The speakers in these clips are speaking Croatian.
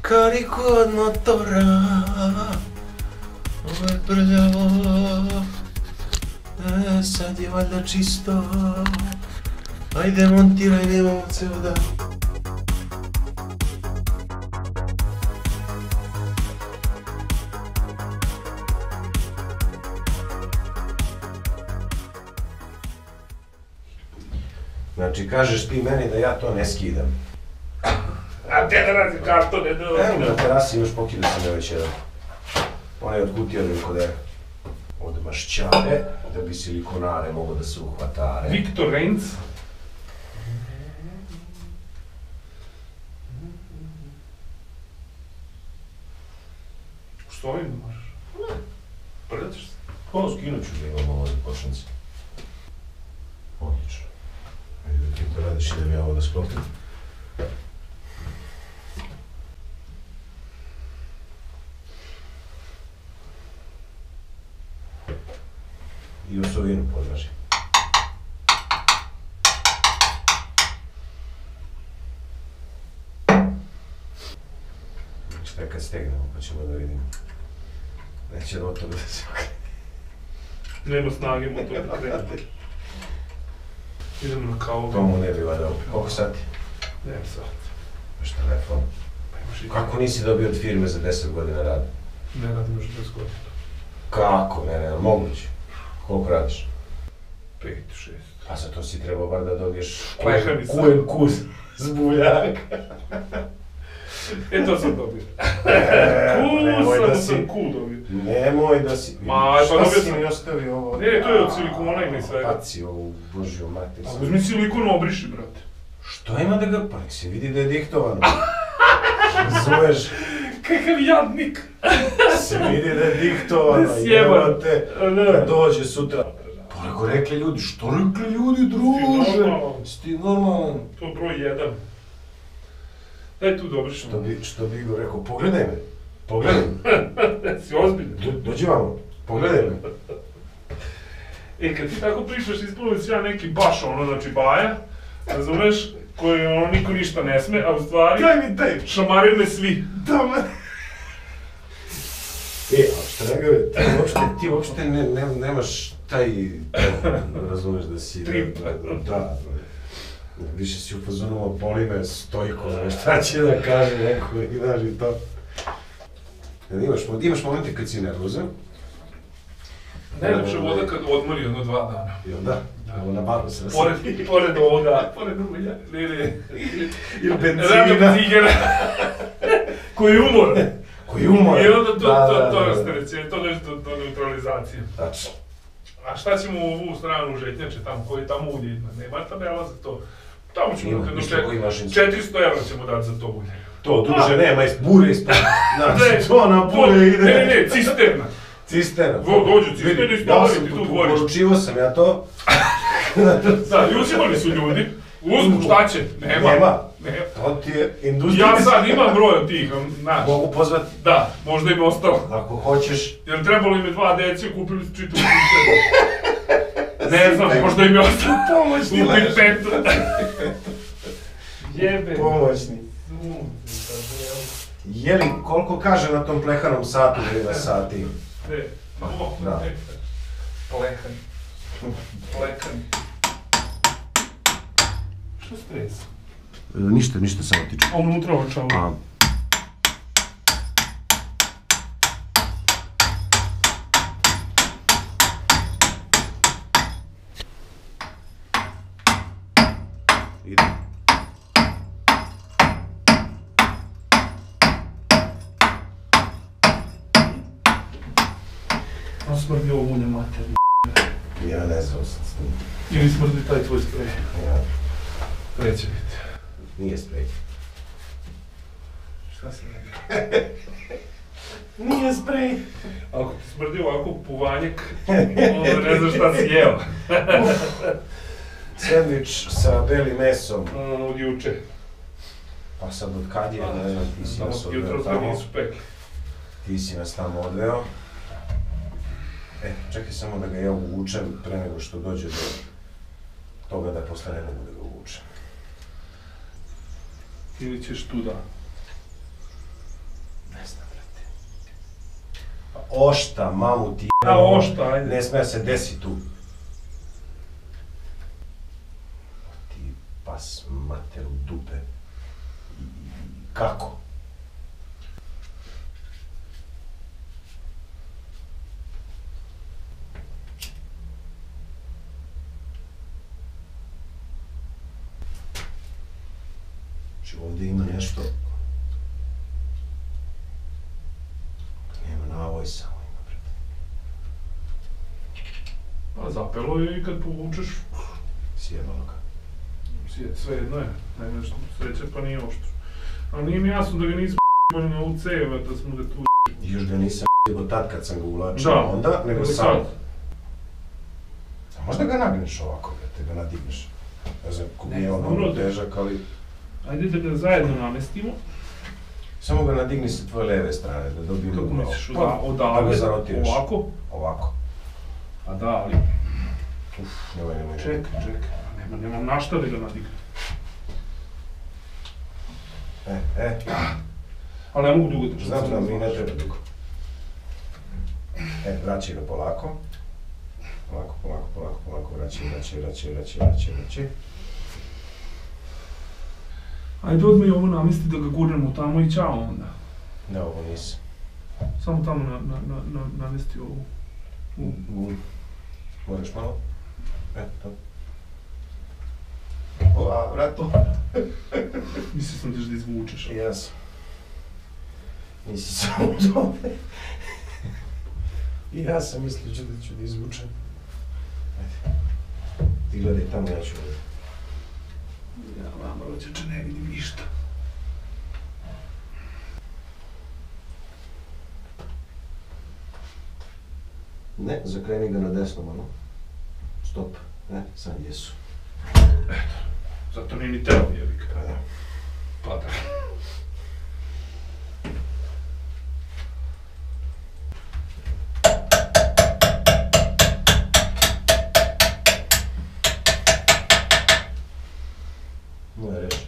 Kariku od motora, ovo je prljavo, sad je valjda čisto, ajde montiraj, nemamo ceo dan. Znači, kažeš ti meni da ja to ne skidam. A te da razi kartone, Evo na terasi još pokidao sam već jedan. Onaj od kutija da od mašćare, da bi silikonare mogo da se uhvatare. Viktor Renz. Što ovim možeš? Prljatiš se? Ovo skinut ću da imam ovo košnice. Odlično. Ajde da ti to radiš i da mi ovo da sklopim. I osovinu podvaži. Šta kad stegnemo pa ćemo da vidimo. Neće od toga da se okrene. Nema snage motor da krene. Idemo na kavu. To mu ne bi vadao. Koliko sati? 9 sati. Baš telefon. Kako nisi dobio od firme za 10 godina rada? Ne radim još 10 godina. Kako? Ne, moguće. Koliko radiš? 5, 6. Pa za to si trebao bar da dobiješ QNQ zbuljak. E to sam dobio. Sam Q dobio. Nemoj da si... Šta si mi ostavio ovo? Ne, to je od silikona ili svega. Paci ovu božju mater. A uzmi silikon obriši, brate. Što ima da ga... Pa nek se vidi da je diktovano. Zoveš... Kakav jadnik. Se vidi da je diktovano. Sjeban. Kad dođe sutra. Pa nego rekli ljudi, što rekli ljudi, druže? Sti normalan. To je broj 1. Daj tu dobriš. Što bi Igor rekao, pogledaj me. Pogledaj me. Si ozbiljan. Dođi vamo, pogledaj me. E, kad ti tako pričaš, ispalo si ja neki baš ono, znači baja, razumeš, koji ono niko ništa ne sme, a u stvari... Daj mi taj! Šamaraju me svi. Dobar! Ali šta ne gore, ti uopšte nemaš taj, razumeš da si... Trip. Da, više si u fazonu boli me stojko, šta će da kaže neko i znaš i to. Imaš momente kad si nervozan. Najlepša voda kad odmori jedno 2 dana. Jel da? Evo na baru se Pored ovoga, pored ulja, ili benzina. Rada cigara. Koji je umor. Koji je umor. I onda to rasterećenje, to dođe do neutralizacije. Tačno. A šta ćemo u ovu stranu žetnjače tamo, koji tamo ulje ima? Nema tabela za to. Tamo ćemo dati jedno 400 € ćemo dati za to ulje. To, druže, nema bure ispred. Znači, to na bure ide. Ne, cisterna. Cisterna. Dođu cisterna i stavljaju ti tu dvorište. Poručivo sam ja to. Da, uzimali su ljudi. Uzmu, šta će? Nema. To ti je industrija. Ja sad imam broj od tih, znaš. Mogu pozvati? Da, možda im je ostalo. Ako hoćeš. Jer trebalo im je 2 deci, kupili su čitavu cisternu. Ne znam, možda im je ostalo. Pomoćni leš. Kupi 5. Jebe. Pomoćni. Jeli, koliko kaže na tom plehanom satu ili na sati? Ne. Da. Plehan. Što stres? Ništa, samo tiče. A unutra očalo. Ide. On smrdi ovo ulje materno. Ja ne znam sad s tim. Ili smrdi taj tvoj sprej. Ja. Neće biti. Nije sprej. Šta se radi? Nije sprej. Ako ti smrdi ovako puvanjak, onda ne znaš šta si jeo. Sandvič sa belim mesom. Od juče. Pa sad od kad je, ne znam, ti si nas odveo Jutro tamo. nisu pekli. Ti si nas tamo odveo. Čekaj samo da ga ja uvučem pre nego što dođe do toga da posle ne mogu da ga uvučem. Ili ćeš tu da? Ošta, mamu ti... A, ošta, ajde. Ne smije se desiti tu. Ti pas mater u dupe. Kako? Znači ovdje ima nešto... Nema navoj samo ima pred. A zapelo je i kad povučeš, Sjebalo ga. sve jedno je. Najme što sreće pa nije oštro. Ali nije mi jasno da ga nismo j***ali na UC-eve, da smo ga tu Još ga nisam jebo tad kad sam ga uvlačio da, onda, nego sad. sad. A možda ga nagneš ovako, te ga nadigneš. Ne znam, ko nije ono težak, ali... Ajde da ga zajedno namestimo. Samo ga nadigni sa tvoje leve strane, da dobijem Kako upravo. misliš, Da odavde, ga zarotiraš. ovako? Ovako. A da, ali... Nemoj. Čekaj. Nemam na šta da ga nadignem. Ali ne mogu dugo držati. Znam da mi ne treba dugo. Vraćaj ga polako. Polako, vraćaj. Ajde odmah i ovo namesti da ga gurnemo tamo i ćao onda. Ne, ovo nisam. Samo tamo namesti ovu. Moraš malo? To. Ova, vrato. Mislio sam da izvučeš. Jesam. Nisi samo tome. I ja sam mislio da ću da izvučem. Ajde. Ti gledaj tamo, ja ću ovdje. Ja vama rođeče ne vidim ništa. Ne, zakreni ga na desno malo. Stop. Sad jesu. Eto, zato nije ni teo jebika. Pa da. Pa da. Moja reći.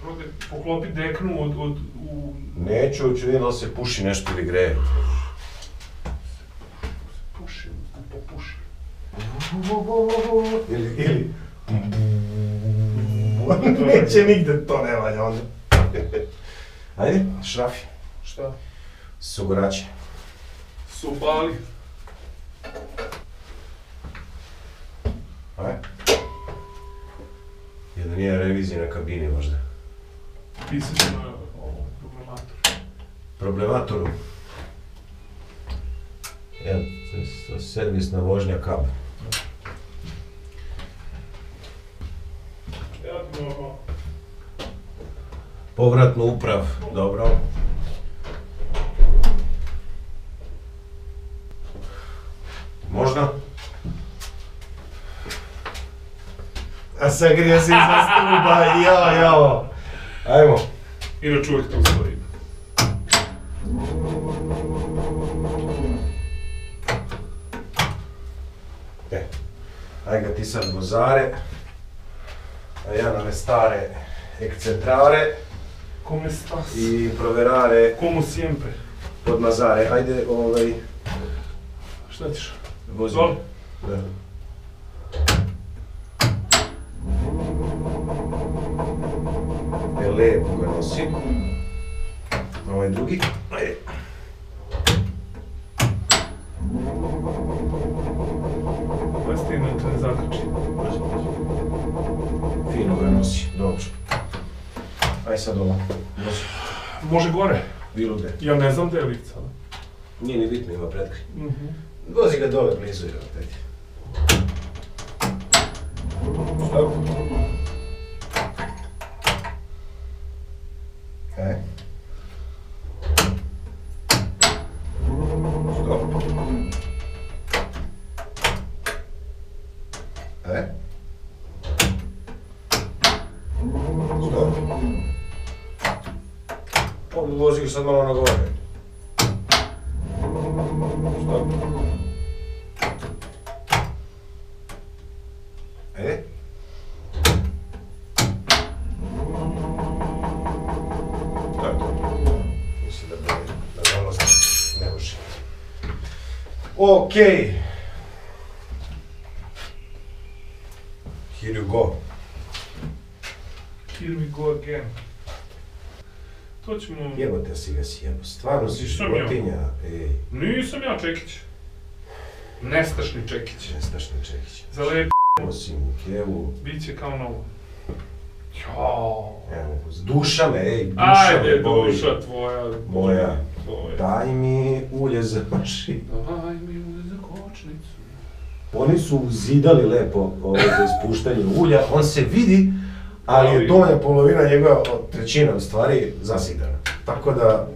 Rode, poklopi deknu od Neću, hoću vidim da li se puši nešto ili greje. Puši, popuši. Ili... Neće nigde, to ne valja onda. Ajde, šrafi. Šta? Sugurači. Subali. Ajde. Jedno nije revizija na kabini možda. Pisat ću na ovom Problematoru. Evo, to je servisna vožnja kab. Povratnu uprav, dobro. Možda? A sagrije se iza stuba, jao. Ajmo. Inače uvijek to stoji. Aj ga ti sad vozare, a ja na me stare ekcentrare Come stas? i proverare Como siempre. podmazare. Ajde, Šta ćeš? vozi. Dol? Da. Lepo ga nosi. Ovaj drugi. Ajde. Pastina te ne zakači. Fino ga nosi, dobro. Aj sad ovo, nosi. Može gore. Bilo gde. Ja ne znam gde je lica. Nije ni bitno, ima pretkraj. Vozi ga dole blizu, evo, opet. Stop. Stop. Stop. Vozi ga sad malo na gore. Stop. To je to. Mislim da bude. Okej. Here you go. Here we go again. To ćemo... Jebote si ga sjebo, stvarno si Nisam ja. životinja. Ej, Nisam ja Čekić. Nestašni Čekić. nestašni Čekić. Za lep Osim u kevu. biće kao novo. Jao. Evo, duša me, ej, duša Ajde, me boli. duša tvoja. Moja. Tvoja. Daj mi ulje za mašinu. Daj mi ulje za kočnicu. Oni su zidali lepo za ispuštanje ulja, on se vidi, ali je donja polovina njegova, trećina u stvari, zasidana. Tako da...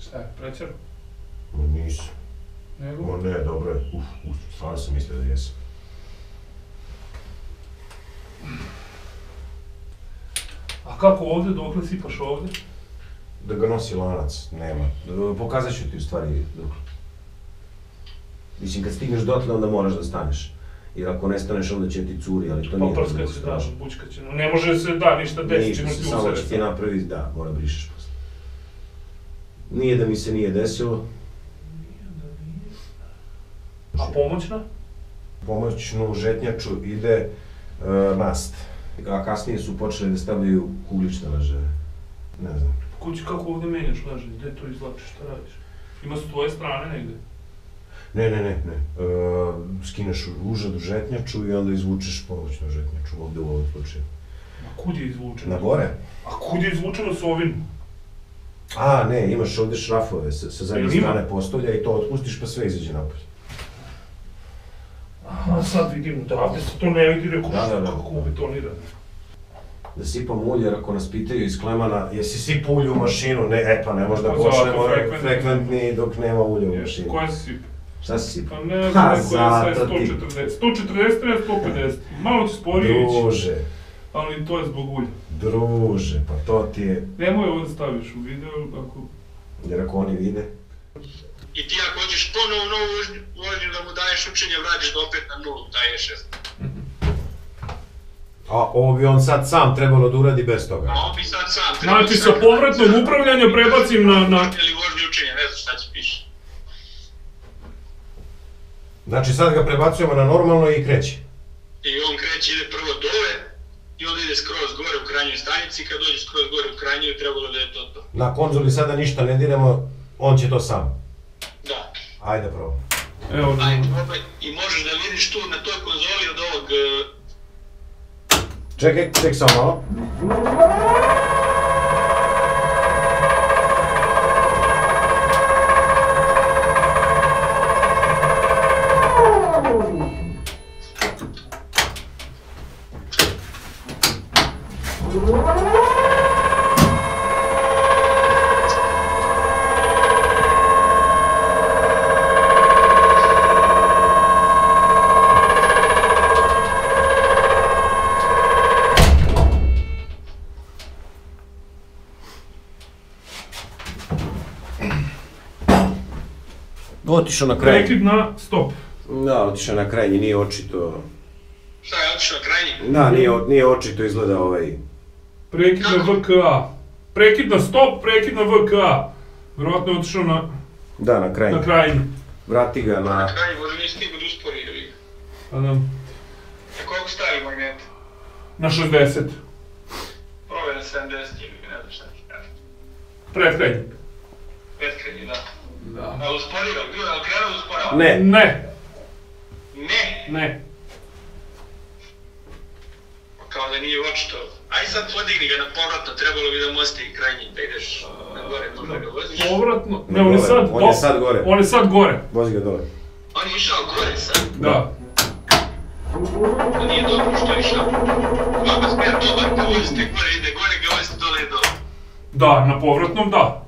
Šta je, prećer? Nisam. Nego? O ne, dobro je. Stvarno sam mislio da jesam. A kako ovdje, dokle sipaš ovdje? Da ga nosi lanac, nema. Pokazat ću ti u stvari dok. Mislim, kad stigneš dotle, onda moraš da staneš. Jer ako ne staneš, onda će ti curi, ali to nije Pa prskaće, da, bučkaće. Ne može se, da, ništa desiti, ćemo ti Ništa, samo će ti napraviti, da, mora brišeš posle. Nije da mi se nije desilo. A pomoćna? Pomoćnu žetnjaču ide mast. A kasnije su počeli da stavljaju kuglične leževe. Ne znam. Kući, kako ovdje menjaš leže? Gde to izvlačiš, šta radiš? Ima s tvoje strane negde? Ne. Skineš užadu žetnjaču i onda izvučeš pomoćnu žetnjaču, ovdje u ovom slučaju. A kud je izvučeno? Na gore? A kud je izvučeno s ovim? A, ne, imaš ovdje šrafove sa zadnje Jel ima? strane postolja i to otpustiš pa sve izađe napolje. Aha, sad vidim, odavde se to ne vidi, rekao, Da. kako ubetonirano. Da sipam ulje, jer ako nas pitaju iz Klemana, jesi sipao ulje u mašinu? Ne, pa ne možda Pa počnemo zato, frekventni dok nema ulja u mašini. Koja si sip? Šta si sipao? Pa ne znam, Ha, neko je sad zato ti. 140. 140 ili 150? Malo će sporije ići, Druže, ali to je zbog ulja. druže, pa to ti je... Nemoj ovo da staviš u video, ako... Jer ako oni vide... I ti ako hoćeš ponovo novu vožnju da mu daješ učenje, vratiš ga opet na nulu, taj je 6. A ovo bi on sad sam trebalo da uradi bez toga. A on bi sad sam Znači, sa povratnog upravljanja prebacim na... Ili vožnju učenja, ne znam šta će piše. Znači sad ga prebacujemo na normalno i kreće. I on kreće, ide prvo dole, i onda ide skroz gore u krajnjoj stanici, kad dođe skroz gore u krajnjoj, trebalo da je to. Na konzoli sada ništa ne diremo, on će to sam. Da. Ajde probaj. Evo, Ajde, probaj. I možeš da vidiš tu na toj konzoli od ovog... Čekaj samo malo. Otišao na kraj. prekid na stop. Da, otišao na krajnji, nije očito... Šta je otišao na krajnji? Da, nije očito izgleda ovaj... Prekid na VKA. Prekid na stop, prekid na VKA. Vjerojatno je otišao na Da, na krajnji. krajnji. Vrati ga Na na... krajnji, možda nisi stigao da uspori ili... Pa da, Na koliko stavi magnet? na 60. Prove na 70 ili ne znam šta ti kaže. Predkrajnji. Petkrajnji, da. Da. A usporio, bilo je krenuo da usporava? Ne. Ne. Ne. Kao da nije očito. Aj sad podigni ga na povratno, trebalo bi da mu ostaje krajnji, da ideš na gore, možda ga voziš. Povratno. Na Ne, on je gore. sad... On je sad gore. On je sad gore. Vozi ga dole. On je išao gore sad, Da. to nije dobro što je išao. Ako smjer dobar, ga vozite gore, ide gore, ga vozite dole i dole. Da, na povratnom da.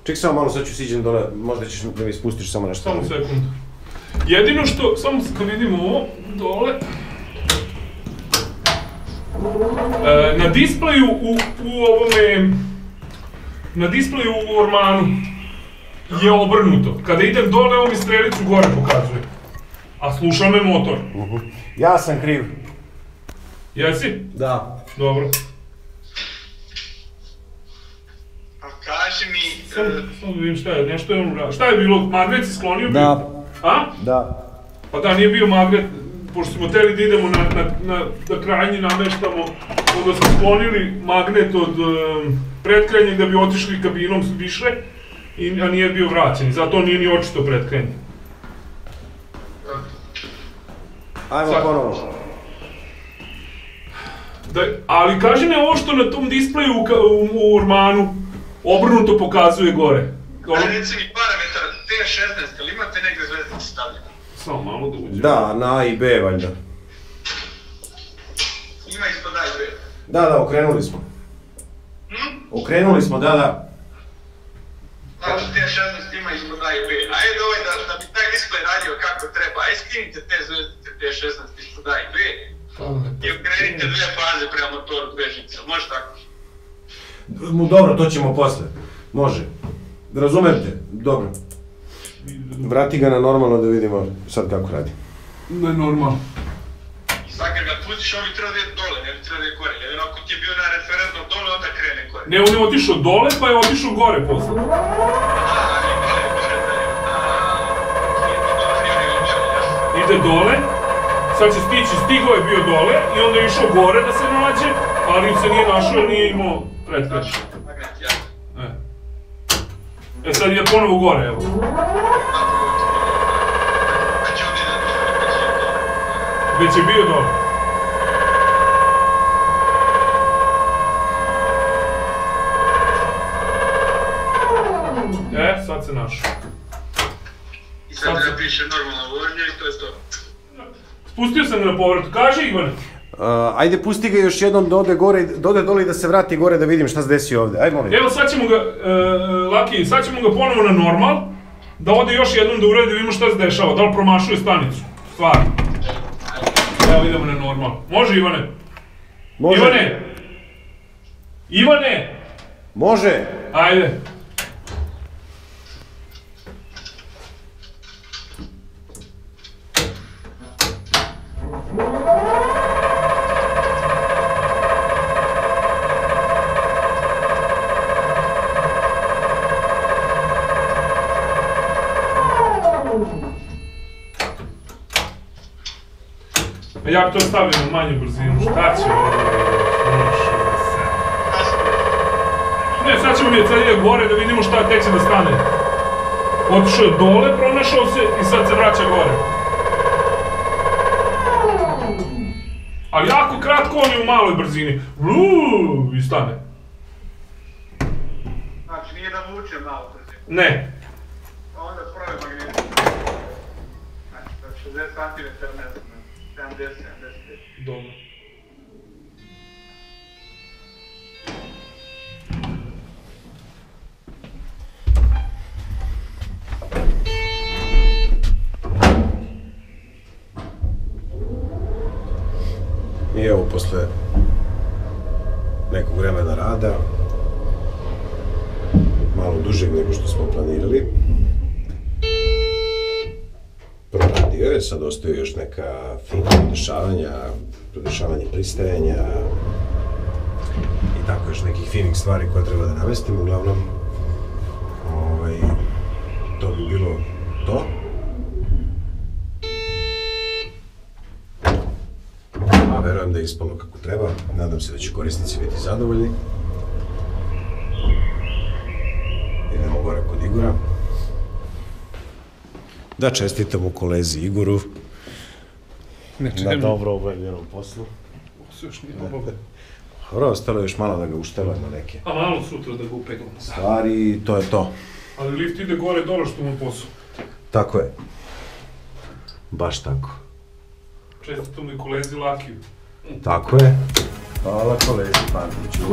Ček samo malo, sad ću siđem dole, možda ćeš da mi spustiš samo nešto. Samo sekund. Jedino što, samo kad vidimo ovo, dole. Na displeju u ovome... Na displeju u ormanu je obrnuto. Kada idem dole, ovo mi strelicu gore pokazuje. A sluša me motor. Ja sam kriv. Jesi? Da. Dobro. A kaži mi... Samo da vidim šta je, nešto je on uradio. Šta je bilo, magnet si sklonio bio? Da. A? Da. Pa da, nije bio magnet, pošto smo hteli da idemo da krajnji nameštamo, onda smo sklonili magnet od pretkrajnjeg da bi otišli kabinom više, a nije bio vraćen, zato nije ni očito pretkrajnje. Ajmo ponovo. Ali kaži ne ovo što na tom displeju u ormanu obrnuto pokazuje gore. Ajde, reci mi parametar T16, ali imate negdje zvezdice stavljene? Samo malo da uđe. Da, na A i B valjda. Ima ispod A i B. Da, okrenuli smo. Okrenuli smo, da. Znači T16 ima ispod A i B. Ajde da bi taj display radio kako treba. Ajde skinite te zvezdice T16 ispod A i B i okrenite dve faze prema motoru dve žice. Može tako? Dobro, to ćemo posle. Može. Razumete? Dobro. Vrati ga na normalno da vidimo sad kako radi. Ne, normalno. Sad kad ga pustiš, on bi trebao da je dole, ne bi trebao da je gore. Jedino ako ti je bio na referentnom dole, onda krene gore. Ne, on je otišao dole, pa je otišao gore posle. Ide dole, sad će stići, stigao je bio dole i onda je išao gore da se nađe, ali se nije našao jer nije imao pretkrajnje. Sad ide ponovo gore, evo. Već je bio dole. Sad se našao. I sad da piše normalna vožnja i to je to. Spustio sam ga na povratu, kaži Ivane. Ajde, pusti ga još jednom da ode gore, da ode dole i da se vrati gore da vidim šta se desi ovde. Ajde, molim. Evo sad ćemo ga, Laki, sad ćemo ga ponovo na normal, da ode još jednom da uredi da vidimo šta se dešava, da li promašuje stanicu, stvarno. Evo idemo na normal. Može Ivane? Može. Ivane! Ivane! Može! Ajde. Ja bi to stavio na manju brzinu, šta će ovo? Ne, sad ćemo vidjeti, sad ide gore da vidimo šta tek će da stane. Otišao je dole, pronašao se i sad se vraća gore. Ali jako kratko on je u maloj brzini. I stane. Znači nije da vuče malo brzinu? Ne. Onda spravi magnetu. Znači 60 cm, ne znam, 70, 75. Dobro. I evo, posle nekog vremena rada, malo dužeg nego što smo planirali, proradio je, sad ostaju još neka fina podešavanje pristajanja i tako još nekih finih stvari koje treba da namestim, uglavnom to bi bilo to. A verujem da je ispalo kako treba, nadam se da će korisnici biti zadovoljni. Idemo gore kod Igora. Da čestitamo kolezi Igoru na dobro obavljenom poslu. Ovo se još nije obavljeno. Dobro, ostalo je još malo da ga uštelamo neke A malo sutra da ga upeglamo. stvari i to je to. Ali lift ide gore dole što mu posao. Tako je. Baš tako. Čestitam i kolezi Lakiju. Tako je. Hvala kolezi Pantiću.